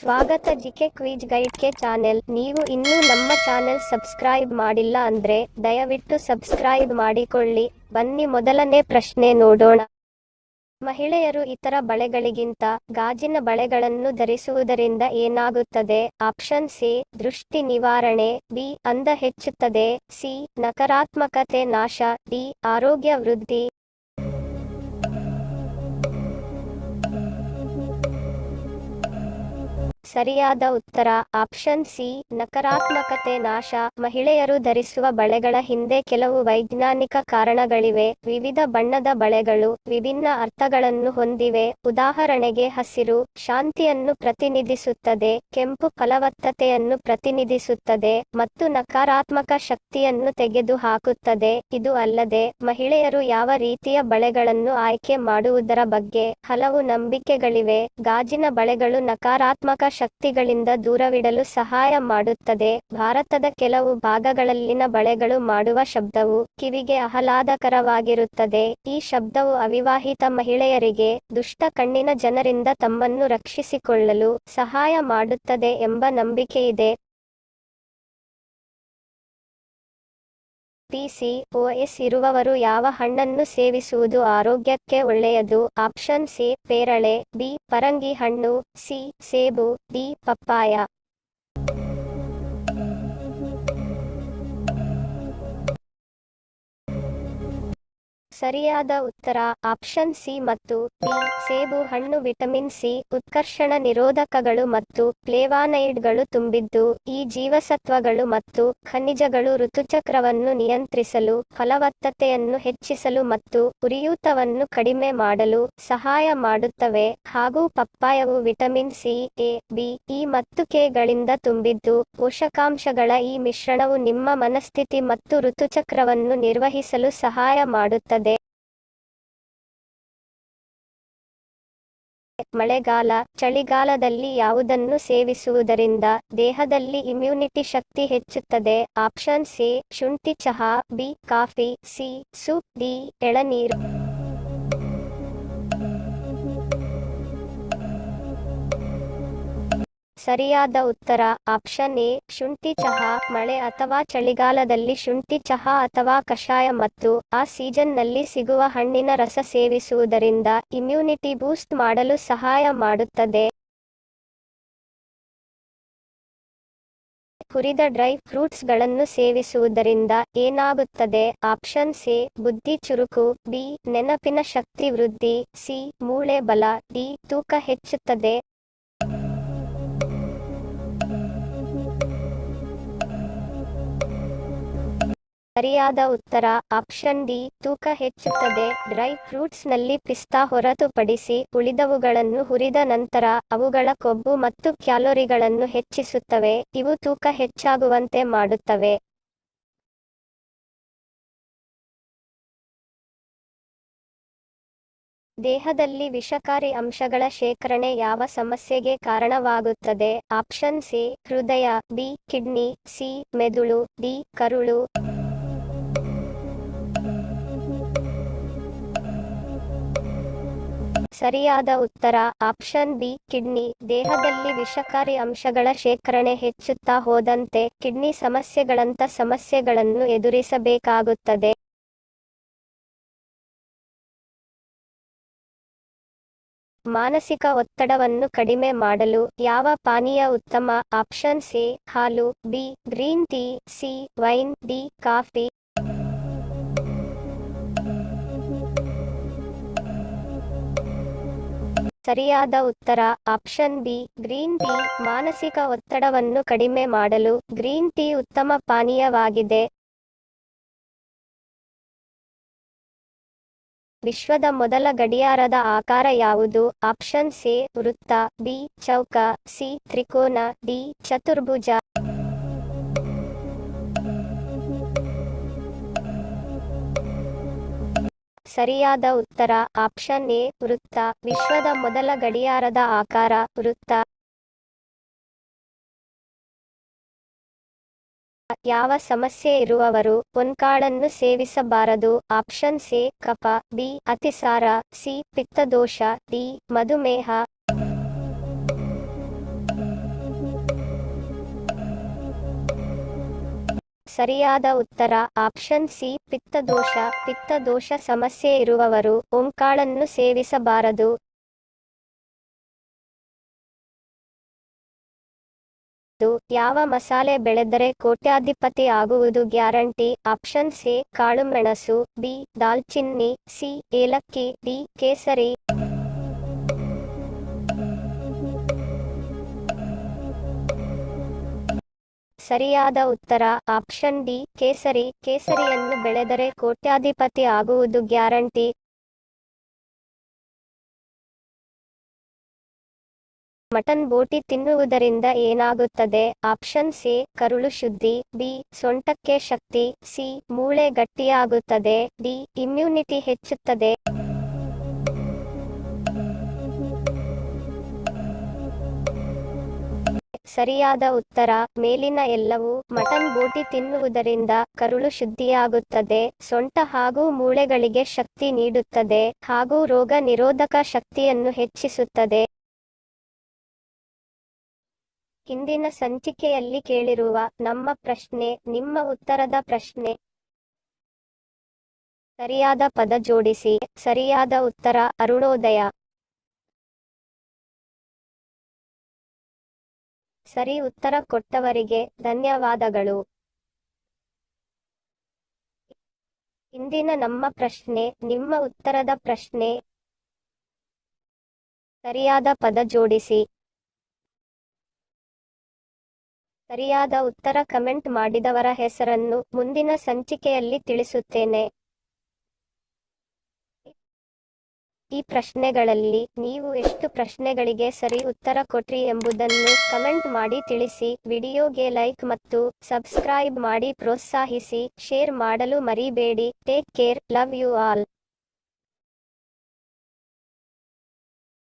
ಸ್ವಾಗತ GK quiz ಗೈಡ್ಗೆ channel. ನೀವು ಇನ್ನೂ ನಮ್ಮ ಚಾನೆಲ್ ಸಬ್ಸ್ಕ್ರೈಬ್ ಮಾಡಿಲ್ಲ ಅಂದ್ರೆ ದಯವಿಟ್ಟು ಸಬ್ಸ್ಕ್ರೈಬ್ ಮಾಡಿಕೊಳ್ಳಿ. ಬನ್ನಿ ಮೊದಲನೇ ಪ್ರಶ್ನೆ ನೋಡೋಣ. ಮಹಿಳೆಯರು ಇತರ ಬಳೆಗಳಿಗಿಂತ ಗಾಜಿನ ಬಳೆಗಳನ್ನು ಧರಿಸುವುದರಿಂದ ಏನಾಗುತ್ತದೆ? ಆಪ್ಷನ್ ಸಿ ದೃಷ್ಟಿ ನಿವಾರಣೆ, ಬಿ ಅಂದ ಹೆಚ್ಚುತ್ತದೆ, ಸಿ ನಕಾರಾತ್ಮಕತೆ ನಾಶ, ಡಿ ಆರೋಗ್ಯ ವೃದ್ಧಿ. ಸರಿಯಾದ ಉತ್ತರ ಆಪ್ಷನ್ ಸಿ ನಕಾರಾತ್ಮಕತೆ ನಾಶ. ಮಹಿಳೆಯರು ಧರಿಸುವ ಬಳೆಗಳ ಹಿಂದೆ ಕೆಲವು ವೈಜ್ಞಾನಿಕ ಕಾರಣಗಳಿವೆ. ವಿವಿಧ ಬಣ್ಣದ ಬಳೆಗಳು ವಿಭಿನ್ನ ಅರ್ಥಗಳನ್ನು ಹೊಂದಿವೆ. ಉದಾಹರಣೆಗೆ ಹಸಿರು ಶಾಂತಿಯನ್ನು ಪ್ರತಿನಿಧಿಸುತ್ತದೆ, ಕೆಂಪು ಫಲವತ್ತತೆಯನ್ನು ಪ್ರತಿನಿಧಿಸುತ್ತದೆ ಮತ್ತು ನಕಾರಾತ್ಮಕ ಶಕ್ತಿಯನ್ನು ತೆಗೆದುಹಾಕುತ್ತದೆ. ಇದು ಅಲ್ಲದೆ ಮಹಿಳೆಯರು ಯಾವ ರೀತಿಯ ಬಳೆಗಳನ್ನು ಆಯ್ಕೆ ಮಾಡುವುದರ ಬಗ್ಗೆ ಹಲವು ನಂಬಿಕೆಗಳಿವೆ. ಗಾಜಿನ ಬಳೆಗಳು ನಕಾರಾತ್ಮಕ ಶಕ್ತಿಗಳಿಂದ ದೂರವಿಡಲು ಸಹಾಯ ಮಾಡುತ್ತದೆ. ಭಾರತದ ಕೆಲವು ಭಾಗಗಳಲ್ಲಿನ ಬಳೆಗಳು ಮಾಡುವ ಶಬ್ದವು ಕಿವಿಗೆ ಆಹ್ಲಾದಕರವಾಗಿರುತ್ತದೆ. ಈ ಶಬ್ದವು ಅವಿವಾಹಿತ ಮಹಿಳೆಯರಿಗೆ ದುಷ್ಟ ಕಣ್ಣಿನ ಜನರಿಂದ ತಮ್ಮನ್ನು ರಕ್ಷಿಸಿಕೊಳ್ಳಲು ಸಹಾಯ ಮಾಡುತ್ತದೆ ಎಂಬ ನಂಬಿಕೆಯಿದೆ. PCOS ಇರುವವರು ಯಾವ ಹಣ್ಣನ್ನು ಸೇವಿಸುವುದು ಆರೋಗ್ಯಕ್ಕೆ ಒಳ್ಳೆಯದು? ಆಪ್ಷನ್ ಸಿ ಪೇರಳೆ, ಬಿ ಪರಂಗಿ ಹಣ್ಣು, ಸಿ ಸೇಬು, ಡಿ ಪಪ್ಪಾಯ. ಸರಿಯಾದ ಉತ್ತರ ಆಪ್ಷನ್ ಸಿ ಮತ್ತು ಡಿ ಸೇಬು ಹಣ್ಣು. ವಿಟಮಿನ್ ಸಿ, ಉತ್ಕರ್ಷಣ ನಿರೋಧಕಗಳು ಮತ್ತು ಫ್ಲೇವಾನೈಡ್ಗಳು ತುಂಬಿದ್ದು, ಈ ಜೀವಸತ್ವಗಳು ಮತ್ತು ಖನಿಜಗಳು ಋತುಚಕ್ರವನ್ನು ನಿಯಂತ್ರಿಸಲು, ಫಲವತ್ತತೆಯನ್ನು ಹೆಚ್ಚಿಸಲು ಮತ್ತು ಉರಿಯೂತವನ್ನು ಕಡಿಮೆ ಮಾಡಲು ಸಹಾಯ ಮಾಡುತ್ತವೆ. ಹಾಗೂ ಪಪ್ಪಾಯವು vitamin C, A, B, E ಮತ್ತು ಕೆ ಗಳಿಂದ ತುಂಬಿದ್ದು, ಪೋಷಕಾಂಶಗಳ ಈ ಮಿಶ್ರಣವು ನಿಮ್ಮ ಮನಸ್ಥಿತಿ ಮತ್ತು ಋತುಚಕ್ರವನ್ನು ನಿರ್ವಹಿಸಲು ಸಹಾಯ ಮಾಡುತ್ತದೆ. ಮಳೆಗಾಲ, ಚಳಿಗಾಲದಲ್ಲಿ ಯಾವುದನ್ನು ಸೇವಿಸುವುದರಿಂದ ದೇಹದಲ್ಲಿ ಇಮ್ಯುನಿಟಿ ಶಕ್ತಿ ಹೆಚ್ಚುತ್ತದೆ? ಆಪ್ಷನ್ ಸಿ ಶುಂಠಿ ಚಹಾ, B coffee, C soup, D ಎಳನೀರು. ಸರಿಯಾದ ಉತ್ತರ ಆಪ್ಷನ್ ಎ ಶುಂಠಿ ಚಹಾ. ಮಳೆ ಅಥವಾ ಚಳಿಗಾಲದಲ್ಲಿ ಶುಂಠಿ ಚಹಾ ಅಥವಾ ಕಷಾಯ ಮತ್ತು ಆ ಸೀಸನ್ನಲ್ಲಿ ಸಿಗುವ ಹಣ್ಣಿನ ರಸ ಸೇವಿಸುವುದರಿಂದ ಇಮ್ಯುನಿಟಿ ಬೂಸ್ಟ್ ಮಾಡಲು ಸಹಾಯ ಮಾಡುತ್ತದೆ. ಹುರಿದ ಡ್ರೈ ಫ್ರೂಟ್ಸ್ ಗಳನ್ನು ಸೇವಿಸುವುದರಿಂದ ಏನಾಗುತ್ತದೆ? ಆಪ್ಷನ್ ಸಿ ಬುದ್ಧಿ ಚುರುಕು, ಬಿ ನೆನಪಿನ ಶಕ್ತಿ ವೃದ್ಧಿ, ಸಿ ಮೂಳೆ ಬಲ, ಡಿ ತೂಕ ಹೆಚ್ಚುತ್ತದೆ. ಸರಿಯಾದ ಉತ್ತರ ಆಪ್ಷನ್ ಡಿ ತೂಕ ಹೆಚ್ಚುತ್ತದೆ. ಡ್ರೈ ಫ್ರೂಟ್ಸ್ ನಲ್ಲಿ ಪಿಸ್ತಾ ಹೊರತುಪಡಿಸಿ ಉಳಿದವುಗಳನ್ನು ಹುರಿದ ನಂತರ ಅವುಗಳ ಕೊಬ್ಬು ಮತ್ತು ಕ್ಯಾಲೋರಿಗಳನ್ನು ಹೆಚ್ಚಿಸುತ್ತವೆ. ಇವು ತೂಕ ಹೆಚ್ಚಾಗುವಂತೆ ಮಾಡುತ್ತವೆ. ದೇಹದಲ್ಲಿ ವಿಷಕಾರಿ ಅಂಶಗಳ ಶೇಖರಣೆ ಯಾವ ಸಮಸ್ಯೆಗೆ ಕಾರಣವಾಗುತ್ತದೆ? ಆಪ್ಷನ್ ಸಿ ಹೃದಯ, ಬಿ ಕಿಡ್ನಿ, ಸಿ ಮೆದುಳು, ಡಿ ಕರುಳು. ಸರಿಯಾದ ಉತ್ತರ ಆಪ್ಷನ್ ಬಿ ಕಿಡ್ನಿ. ದೇಹದಲ್ಲಿ ವಿಷಕಾರಿ ಅಂಶಗಳ ಶೇಖರಣೆ ಹೆಚ್ಚುತ್ತಾ ಹೋದಂತೆ ಕಿಡ್ನಿ ಸಮಸ್ಯೆಗಳಂಥ ಸಮಸ್ಯೆಗಳನ್ನು ಎದುರಿಸಬೇಕಾಗುತ್ತದೆ. ಮಾನಸಿಕ ಒತ್ತಡವನ್ನು ಕಡಿಮೆ ಮಾಡಲು ಯಾವ ಪಾನೀಯ ಉತ್ತಮ? ಆಪ್ಷನ್ ಸಿ ಹಾಲು, B green tea, C wine, D coffee. ಸರಿಯಾದ ಉತ್ತರ ಆಪ್ಷನ್ ಬಿ ಗ್ರೀನ್ ಟೀ. ಮಾನಸಿಕ ಒತ್ತಡವನ್ನು ಕಡಿಮೆ ಮಾಡಲು ಗ್ರೀನ್ ಟೀ ಉತ್ತಮ ಪಾನೀಯವಾಗಿದೆ. ವಿಶ್ವದ ಮೊದಲ ಗಡಿಯಾರದ ಆಕಾರ ಯಾವುದು? ಆಪ್ಷನ್ ಸಿ ವೃತ್ತ, ಬಿ ಚೌಕ, ಸಿ ತ್ರಿಕೋನ, ಡಿ ಚತುರ್ಭುಜ. ಸರಿಯಾದ ಉತ್ತರ ಆಪ್ಷನ್ ಎ ವೃತ್ತ. ವಿಶ್ವದ ಮೊದಲ ಗಡಿಯಾರದ ಆಕಾರ ವೃತ್ತ. ಯಾವ ಸಮಸ್ಯೆ ಇರುವವರು ಪೊನ್ಕಾಳನ್ನು ಸೇವಿಸಬಾರದು? ಆಪ್ಷನ್ ಸಿ ಕಫ, ಬಿ ಅತಿಸಾರ, ಸಿ ಪಿತ್ತದೋಷ, ಡಿ ಮಧುಮೇಹ. ಸರಿಯಾದ ಉತ್ತರ ಆಪ್ಷನ್ ಸಿ ಪಿತ್ತದೋಷ. ಪಿತ್ತದೋಷ ಸಮಸ್ಯೆ ಇರುವವರು ಓಂಕಾಳನ್ನು ಸೇವಿಸಬಾರದು. ಯಾವ ಮಸಾಲೆ ಬೆಳೆದರೆ ಕೋಟ್ಯಾಧಿಪತಿ ಆಗುವುದು ಗ್ಯಾರಂಟಿ? ಆಪ್ಷನ್ ಎ ಕಾಳುಮೆಣಸು, ಬಿ ದಾಲ್ಚಿನ್ನಿ, ಸಿ ಏಲಕ್ಕಿ, ಡಿ ಕೇಸರಿ. ಸರಿಯಾದ ಉತ್ತರ ಆಪ್ಷನ್ ಡಿ ಕೇಸರಿ. ಕೇಸರಿಯನ್ನು ಬೆಳೆದರೆ ಕೋಟ್ಯಾಧಿಪತಿ ಆಗುವುದು ಗ್ಯಾರಂಟಿ. ಮಟನ್ ಬೋಟಿ ತಿನ್ನುವುದರಿಂದ ಏನಾಗುತ್ತದೆ? ಆಪ್ಷನ್ ಎ ಕರುಳು ಶುದ್ಧಿ, ಬಿ ಸೊಂಟಕ್ಕೆ ಶಕ್ತಿ, ಸಿ ಮೂಳೆ ಗಟ್ಟಿಯಾಗುತ್ತದೆ, ಡಿ ಇಮ್ಯುನಿಟಿ ಹೆಚ್ಚುತ್ತದೆ. ಸರಿಯಾದ ಉತ್ತರ ಮೇಲಿನ ಎಲ್ಲವೂ. ಮಟನ್ ಬೋಟಿ ತಿನ್ನುವುದರಿಂದ ಕರುಳು ಶುದ್ಧಿಯಾಗುತ್ತದೆ, ಸೊಂಟ ಹಾಗೂ ಮೂಳೆಗಳಿಗೆ ಶಕ್ತಿ ನೀಡುತ್ತದೆ ಹಾಗೂ ರೋಗ ನಿರೋಧಕ ಶಕ್ತಿಯನ್ನು ಹೆಚ್ಚಿಸುತ್ತದೆ. ಹಿಂದಿನ ಸಂಚಿಕೆಯಲ್ಲಿ ಕೇಳಿರುವ ನಮ್ಮ ಪ್ರಶ್ನೆ ನಿಮ್ಮ ಉತ್ತರದ ಪ್ರಶ್ನೆ. ಸರಿಯಾದ ಪದ ಜೋಡಿಸಿ. ಸರಿಯಾದ ಉತ್ತರ ಅರುಣೋದಯ. ಸರಿ ಉತ್ತರ ಕೊಟ್ಟವರಿಗೆ ಧನ್ಯವಾದಗಳು. ಇಂದಿನ ನಮ್ಮ ಪ್ರಶ್ನೆ ನಿಮ್ಮ ಉತ್ತರದ ಪ್ರಶ್ನೆ. ಸರಿಯಾದ ಪದ ಜೋಡಿಸಿ. ಸರಿಯಾದ ಉತ್ತರ ಕಮೆಂಟ್ ಮಾಡಿದವರ ಹೆಸರನ್ನು ಮುಂದಿನ ಸಂಚಿಕೆಯಲ್ಲಿ ತಿಳಿಸುತ್ತೇನೆ. ಈ ಪ್ರಶ್ನೆಗಳಲ್ಲಿ ನೀವು ಎಷ್ಟು ಪ್ರಶ್ನೆಗಳಿಗೆ ಸರಿ ಉತ್ತರ ಕೊಟ್ರಿ ಎಂಬುದನ್ನು ಕಮೆಂಟ್ ಮಾಡಿ ತಿಳಿಸಿ. ವಿಡಿಯೋಗೆ ಲೈಕ್ ಮತ್ತು ಸಬ್ಸ್ಕ್ರೈಬ್ ಮಾಡಿ ಪ್ರೋತ್ಸಾಹಿಸಿ. ಶೇರ್ ಮಾಡಲು ಮರಿಬೇಡಿ. Take care. Love you all.